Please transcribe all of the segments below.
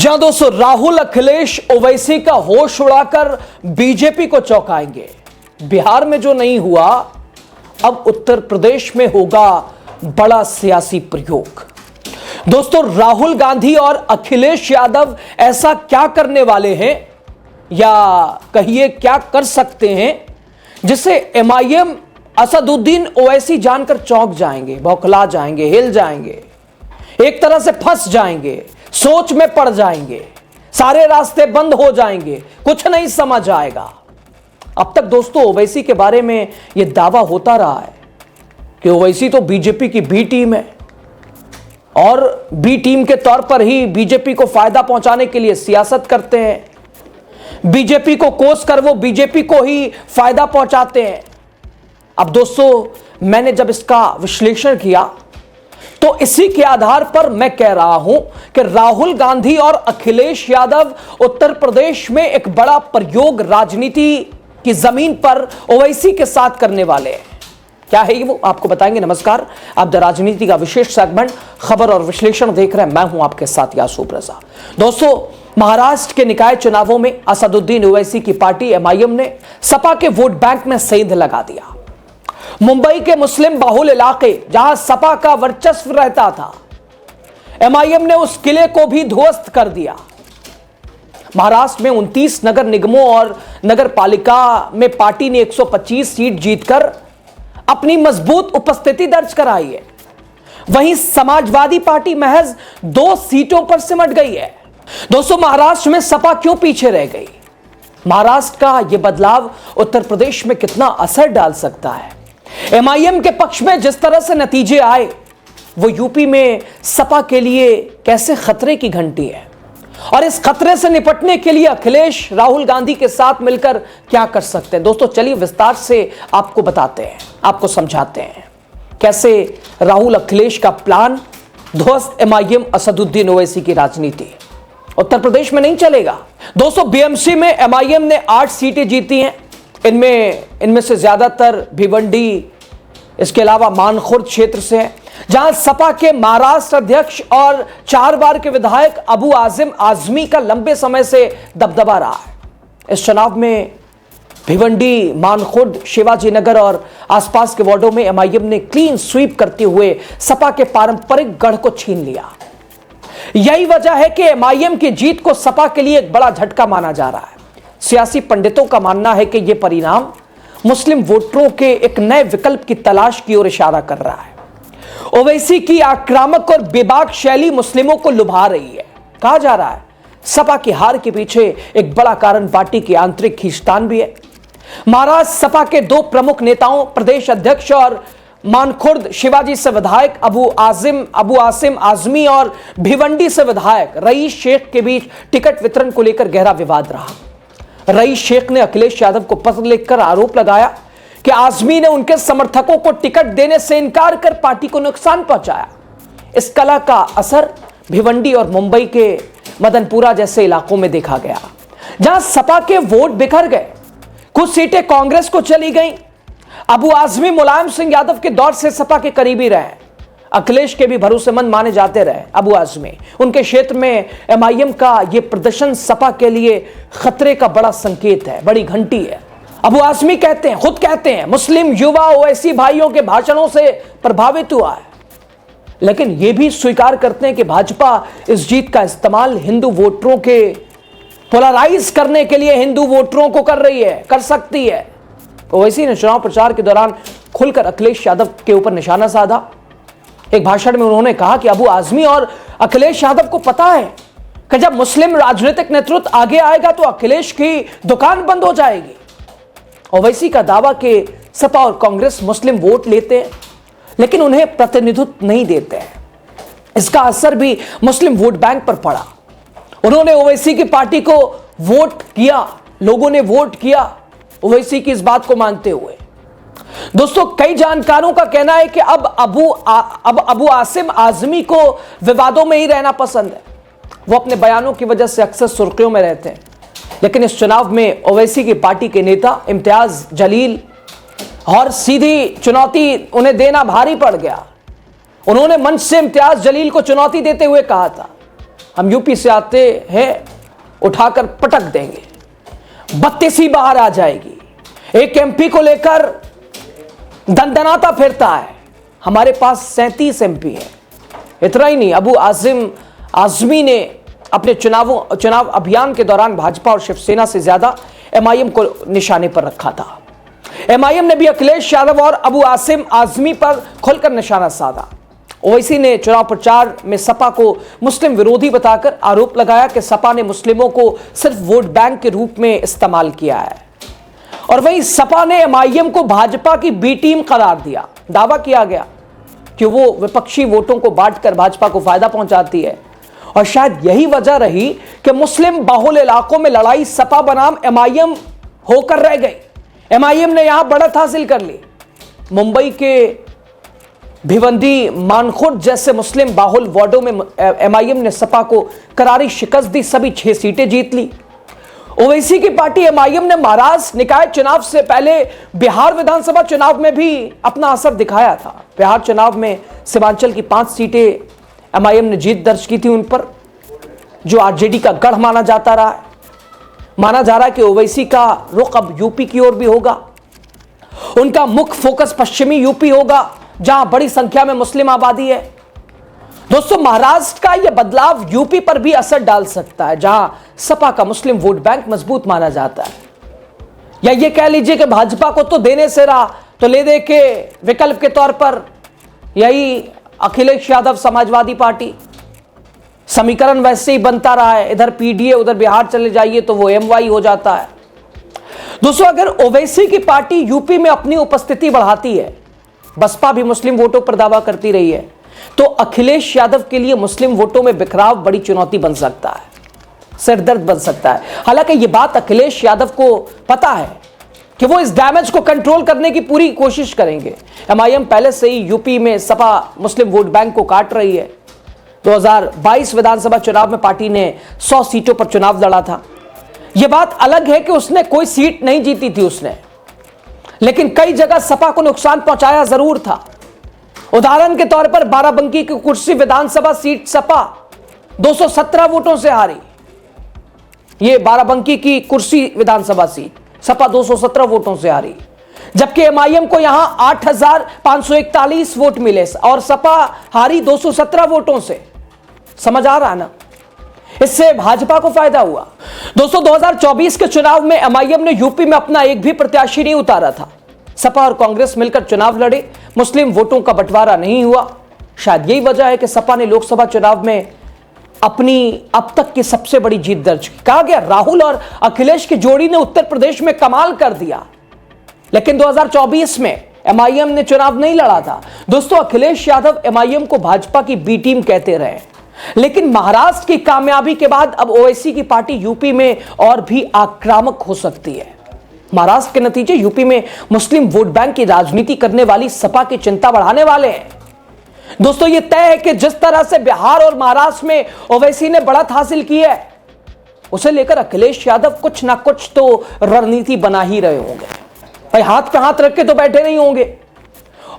जहां दोस्तों राहुल अखिलेश ओवैसी का होश उड़ाकर बीजेपी को चौंकाएंगे। बिहार में जो नहीं हुआ, अब उत्तर प्रदेश में होगा बड़ा सियासी प्रयोग। दोस्तों राहुल गांधी और अखिलेश यादव ऐसा क्या करने वाले हैं, या कहिए क्या कर सकते हैं, जिसे एमआईएम असदुद्दीन ओवैसी जानकर चौंक जाएंगे, बौखला जाएंगे, हिल जाएंगे, एक तरह से फंस जाएंगे, सोच में पड़ जाएंगे, सारे रास्ते बंद हो जाएंगे, कुछ नहीं समझ आएगा। अब तक दोस्तों ओवैसी के बारे में यह दावा होता रहा है कि ओवैसी तो बीजेपी की बी टीम है और बी टीम के तौर पर ही बीजेपी को फायदा पहुंचाने के लिए सियासत करते हैं, बीजेपी को कोस कर वो बीजेपी को ही फायदा पहुंचाते हैं। अब दोस्तों मैंने जब इसका विश्लेषण किया तो इसी के आधार पर मैं कह रहा हूं कि राहुल गांधी और अखिलेश यादव उत्तर प्रदेश में एक बड़ा प्रयोग राजनीति की जमीन पर ओवैसी के साथ करने वाले हैं। क्या है ये वो आपको बताएंगे। नमस्कार, आप द राजनीति का विशेष सेगमेंट खबर और विश्लेषण देख रहे हैं। मैं हूं आपके साथ यासूब रजा। दोस्तों महाराष्ट्र के निकाय चुनावों में असदुद्दीन ओवैसी की पार्टी एमआईएम ने सपा के वोट बैंक में सेंध लगा दिया। मुंबई के मुस्लिम बाहुल इलाके जहां सपा का वर्चस्व रहता था, एमआईएम ने उस किले को भी ध्वस्त कर दिया। महाराष्ट्र में 29 नगर निगमों और नगर पालिका में पार्टी ने 125 सीट जीतकर अपनी मजबूत उपस्थिति दर्ज कराई है। वहीं समाजवादी पार्टी महज 2 सीटों पर सिमट गई है। दोस्तों महाराष्ट्र में सपा क्यों पीछे रह गई? महाराष्ट्र का यह बदलाव उत्तर प्रदेश में कितना असर डाल सकता है? एमआईएम के पक्ष में जिस तरह से नतीजे आए, वो यूपी में सपा के लिए कैसे खतरे की घंटी है, और इस खतरे से निपटने के लिए अखिलेश राहुल गांधी के साथ मिलकर क्या कर सकते हैं? दोस्तों चलिए विस्तार से आपको बताते हैं, आपको समझाते हैं कैसे राहुल अखिलेश का प्लान ध्वस्त एमआईएम असदुद्दीन ओवैसी की राजनीति उत्तर प्रदेश में नहीं चलेगा। दोस्तों बीएमसी में एमआईएम ने 8 सीटें जीती हैं। इनमें से ज्यादातर भिवंडी, इसके अलावा मानखुर्द क्षेत्र से है, जहां सपा के महाराष्ट्र अध्यक्ष और 4 बार के विधायक अबू आसिम आजमी का लंबे समय से दबदबा रहा है। इस चुनाव में भिवंडी, मानखुर्द, शिवाजी नगर और आसपास के वार्डों में एमआईएम ने क्लीन स्वीप करते हुए सपा के पारंपरिक गढ़ को छीन लिया। यही वजह है कि एमआईएम की जीत को सपा के लिए एक बड़ा झटका माना जा रहा है। सियासी पंडितों का मानना है कि यह परिणाम मुस्लिम वोटरों के एक नए विकल्प की तलाश की ओर इशारा कर रहा है। ओवैसी की आक्रामक और बेबाक शैली मुस्लिमों को लुभा रही है। कहा जा रहा है सपा की हार के पीछे एक बड़ा कारण पार्टी की आंतरिक खींचतान भी है। महाराष्ट्र सपा के 2 प्रमुख नेताओं, प्रदेश अध्यक्ष और मानखुर्द शिवाजी से विधायक अबू आसिम आजमी और भिवंडी से विधायक रईस शेख के बीच टिकट वितरण को लेकर गहरा विवाद रहा। रईस शेख ने अखिलेश यादव को पत्र लिखकर आरोप लगाया कि आजमी ने उनके समर्थकों को टिकट देने से इनकार कर पार्टी को नुकसान पहुंचाया। इस कला का असर भिवंडी और मुंबई के मदनपुरा जैसे इलाकों में देखा गया, जहां सपा के वोट बिखर गए। कुछ सीटें कांग्रेस को चली गईं। अबू आजमी मुलायम सिंह यादव के दौर से सपा के करीबी रहे, अखिलेश के भी भरोसेमंद माने जाते रहे। अबू आजमी, उनके क्षेत्र में एमआईएम का यह प्रदर्शन सपा के लिए खतरे का बड़ा संकेत है, बड़ी घंटी है। अबू आजमी खुद कहते हैं मुस्लिम युवा ओवैसी भाइयों के भाषणों से प्रभावित हुआ है, लेकिन यह भी स्वीकार करते हैं कि भाजपा इस जीत का इस्तेमाल हिंदू वोटरों के पोलराइज करने के लिए हिंदू वोटरों को कर रही है, कर सकती है। ओवैसी ने चुनाव प्रचार के दौरान खुलकर अखिलेश यादव के ऊपर निशाना साधा। एक भाषण में उन्होंने कहा कि अबू आजमी और अखिलेश यादव को पता है कि जब मुस्लिम राजनीतिक नेतृत्व आगे आएगा तो अखिलेश की दुकान बंद हो जाएगी। ओवैसी का दावा कि सपा और कांग्रेस मुस्लिम वोट लेते हैं लेकिन उन्हें प्रतिनिधित्व नहीं देते हैं, इसका असर भी मुस्लिम वोट बैंक पर पड़ा। उन्होंने ओवैसी की पार्टी को वोट किया, लोगों ने वोट किया ओवैसी की इस बात को मानते हुए। दोस्तों कई जानकारों का कहना है कि अब अबू आसिम आजमी को विवादों में ही रहना पसंद है। वो अपने बयानों की वजह से अक्सर सुर्खियों में रहते हैं, लेकिन इस चुनाव में ओवैसी की पार्टी के नेता इम्तियाज जलील और सीधी चुनौती उन्हें देना भारी पड़ गया। उन्होंने मंच से इम्तियाज जलील को चुनौती देते हुए कहा था हम यूपी से आते हैं, उठाकर पटक देंगे, 32 बाहर आ जाएगी। एक एमपी को लेकर दंदनाता फिरता है, हमारे पास 37 एमपी है। इतना ही नहीं, अबू आजमी ने अपने चुनाव अभियान के दौरान भाजपा और शिवसेना से ज्यादा एमआईएम को निशाने पर रखा था। एमआईएम ने भी अखिलेश यादव और अबू आजमी पर खुलकर निशाना साधा। ओवैसी ने चुनाव प्रचार में सपा को मुस्लिम विरोधी बताकर आरोप लगाया कि सपा ने मुस्लिमों को सिर्फ वोट बैंक के रूप में इस्तेमाल किया है। और वहीं सपा ने एमआईएम को भाजपा की बी टीम करार दिया। दावा किया गया कि वो विपक्षी वोटों को बांटकर भाजपा को फायदा पहुंचाती है, और शायद यही वजह रही कि मुस्लिम बाहुल इलाकों में लड़ाई सपा बनाम एमआईएम होकर रह गई। एमआईएम ने यहां बढ़त हासिल कर ली। मुंबई के भिवंडी, मानखुर्द जैसे मुस्लिम बाहुल वार्डों में एमआईएम ने सपा को करारी शिकस्त दी, सभी 6 सीटें जीत ली। ओवैसी की पार्टी एमआईएम ने महाराष्ट्र निकाय चुनाव से पहले बिहार विधानसभा चुनाव में भी अपना असर दिखाया था। बिहार चुनाव में सीमांचल की 5 सीटें एमआईएम ने जीत दर्ज की थी उन पर, जो आरजेडी का गढ़ माना जाता रहा है। माना जा रहा है कि ओवैसी का रुख अब यूपी की ओर भी होगा। उनका मुख्य फोकस पश्चिमी यूपी होगा, जहां बड़ी संख्या में मुस्लिम आबादी है। दोस्तों, महाराष्ट्र का यह बदलाव यूपी पर भी असर डाल सकता है, जहां सपा का मुस्लिम वोट बैंक मजबूत माना जाता है। या ये कह लीजिए कि भाजपा को तो देने से रहा, तो ले दे के विकल्प के तौर पर यही अखिलेश यादव समाजवादी पार्टी, समीकरण वैसे ही बनता रहा है। इधर पीडीए, उधर बिहार चले जाइए तो वो एमवाई हो जाता है। दोस्तों, अगर ओवैसी की पार्टी यूपी में अपनी उपस्थिति बढ़ाती है, बसपा भी मुस्लिम वोटों पर दावा करती रही है, तो अखिलेश यादव के लिए मुस्लिम वोटों में बिखराव बड़ी चुनौती बन सकता है, सिरदर्द बन सकता है। हालांकि यह बात अखिलेश यादव को पता है कि वो इस डैमेज को कंट्रोल करने की पूरी कोशिश करेंगे। एमआईएम पहले से ही यूपी में सपा मुस्लिम वोट बैंक को काट रही है। 2022 विधानसभा चुनाव में पार्टी ने 100 सीटों पर चुनाव लड़ा था। यह बात अलग है कि उसने कोई सीट नहीं जीती थी उसने, लेकिन कई जगह सपा को नुकसान पहुंचाया जरूर था। उदाहरण के तौर पर बाराबंकी की कुर्सी विधानसभा सीट सपा 217 वोटों से हारी। यह बाराबंकी की कुर्सी विधानसभा सीट सपा 217 वोटों से हारी, जबकि एमआईएम को यहां 8,541 वोट मिले और सपा हारी 217 वोटों से। समझ आ रहा है ना? इससे भाजपा को फायदा हुआ। दोस्तों, 2024 के चुनाव में एमआईएम ने यूपी में अपना एक भी प्रत्याशी नहीं उतारा था। सपा और कांग्रेस मिलकर चुनाव लड़े, मुस्लिम वोटों का बंटवारा नहीं हुआ। शायद यही वजह है कि सपा ने लोकसभा चुनाव में अपनी अब तक की सबसे बड़ी जीत दर्ज की। कहा गया राहुल और अखिलेश की जोड़ी ने उत्तर प्रदेश में कमाल कर दिया, लेकिन 2024 में एमआईएम ने चुनाव नहीं लड़ा था। दोस्तों, अखिलेश यादव एमआईएम को भाजपा की बी टीम कहते रहे, लेकिन महाराष्ट्र की कामयाबी के बाद अब ओवैसी की पार्टी यूपी में और भी आक्रामक हो सकती है। महाराष्ट्र के नतीजे यूपी में मुस्लिम वोट बैंक की राजनीति करने वाली सपा की चिंता बढ़ाने वाले हैं। दोस्तों, यह तय है कि जिस तरह से बिहार और महाराष्ट्र में ओवैसी ने बढ़त हासिल की है, उसे लेकर अखिलेश यादव कुछ ना कुछ तो रणनीति बना ही रहे होंगे। भाई, हाथ पे हाथ रख के तो बैठे नहीं होंगे।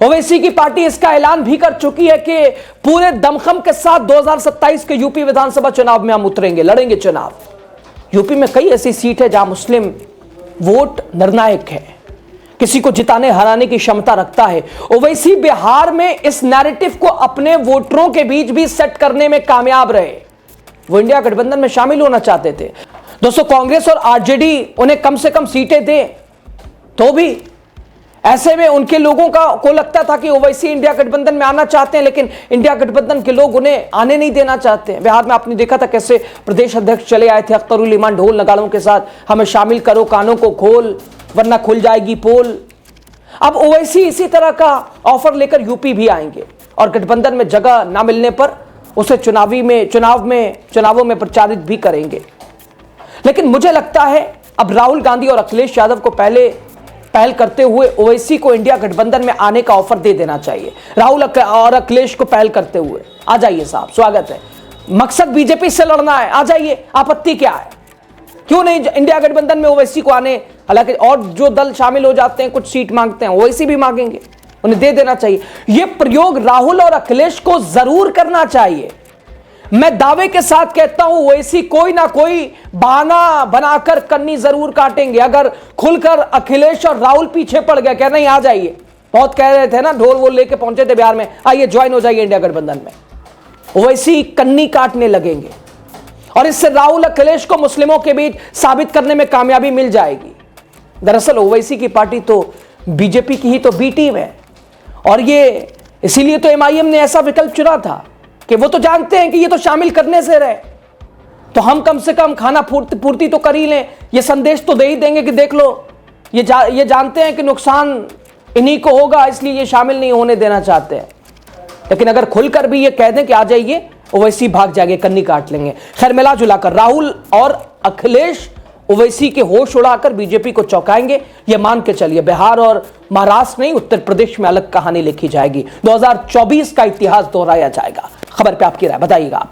ओवैसी की पार्टी इसका ऐलान भी कर चुकी है कि पूरे दमखम के साथ 2027 के यूपी विधानसभा चुनाव में हम उतरेंगे, लड़ेंगे चुनाव। यूपी में कई ऐसी सीट है जहां मुस्लिम वोट निर्णायक है, किसी को जिताने हराने की क्षमता रखता है। ओवैसी बिहार में इस नैरेटिव को अपने वोटरों के बीच भी सेट करने में कामयाब रहे। वो इंडिया गठबंधन में शामिल होना चाहते थे। दोस्तों, कांग्रेस और आरजेडी उन्हें कम से कम सीटें दे, तो भी ऐसे में उनके लोगों को लगता था कि ओवैसी इंडिया गठबंधन में आना चाहते हैं, लेकिन इंडिया गठबंधन के लोग उन्हें आने नहीं देना चाहते हैं। बिहार में आपने देखा था कैसे प्रदेश अध्यक्ष चले आए थे अख्तरुल इमान ढोल नगाड़ों के साथ, हमें शामिल करो, कानों को खोल वरना खुल जाएगी पोल। अब ओवैसी इसी तरह का ऑफर लेकर यूपी भी आएंगे और गठबंधन में जगह ना मिलने पर उसे चुनावों में प्रचारित भी करेंगे। लेकिन मुझे लगता है अब राहुल गांधी और अखिलेश यादव को पहल करते हुए ओवैसी को इंडिया गठबंधन में आने का ऑफर दे देना चाहिए। राहुल और अखिलेश को पहल करते हुए आ जाइए साहब, स्वागत है। मकसद बीजेपी से लड़ना है, आ जाइए, आपत्ति क्या है? क्यों नहीं इंडिया गठबंधन में ओवैसी को आने? हालांकि और जो दल शामिल हो जाते हैं, कुछ सीट मांगते हैं, ओवैसी भी मांगेंगे, उन्हें दे देना चाहिए। यह प्रयोग राहुल और अखिलेश को जरूर करना चाहिए। मैं दावे के साथ कहता हूं ओवैसी कोई ना कोई बहाना बनाकर कन्नी जरूर काटेंगे। अगर खुलकर अखिलेश और राहुल पीछे पड़ गया, कह नहीं आ जाइए, बहुत कह रहे थे ना, ढोल वोल लेके पहुंचे थे बिहार में, आइए ज्वाइन हो जाइए इंडिया गठबंधन में, ओवैसी कन्नी काटने लगेंगे और इससे राहुल अखिलेश को मुस्लिमों के बीच साबित करने में कामयाबी मिल जाएगी। दरअसल ओवैसी की पार्टी तो बीजेपी की ही तो बी टीम है और ये इसीलिए तो एमआईएम ने ऐसा विकल्प चुना था कि वो तो जानते हैं कि ये तो शामिल करने से रहे, तो हम कम से कम खाना पूर्ति तो कर ही लें, ये संदेश तो दे ही देंगे कि देख लो ये जानते हैं कि नुकसान इन्हीं को होगा, इसलिए ये शामिल नहीं होने देना चाहते हैं। लेकिन अगर खुलकर भी ये कह दें कि आ जाइए, ओवैसी भाग जाएंगे, कन्नी काट लेंगे। खैर मिला जुलाकर राहुल और अखिलेश ओवैसी के होश उड़ाकर बीजेपी को चौंकाएंगे, यह मान के चलिए बिहार और महाराष्ट्र नहीं, उत्तर प्रदेश में अलग कहानी लिखी जाएगी। 2024 का इतिहास दोहराया जाएगा। खबर पे आपकी राय बताइएगा।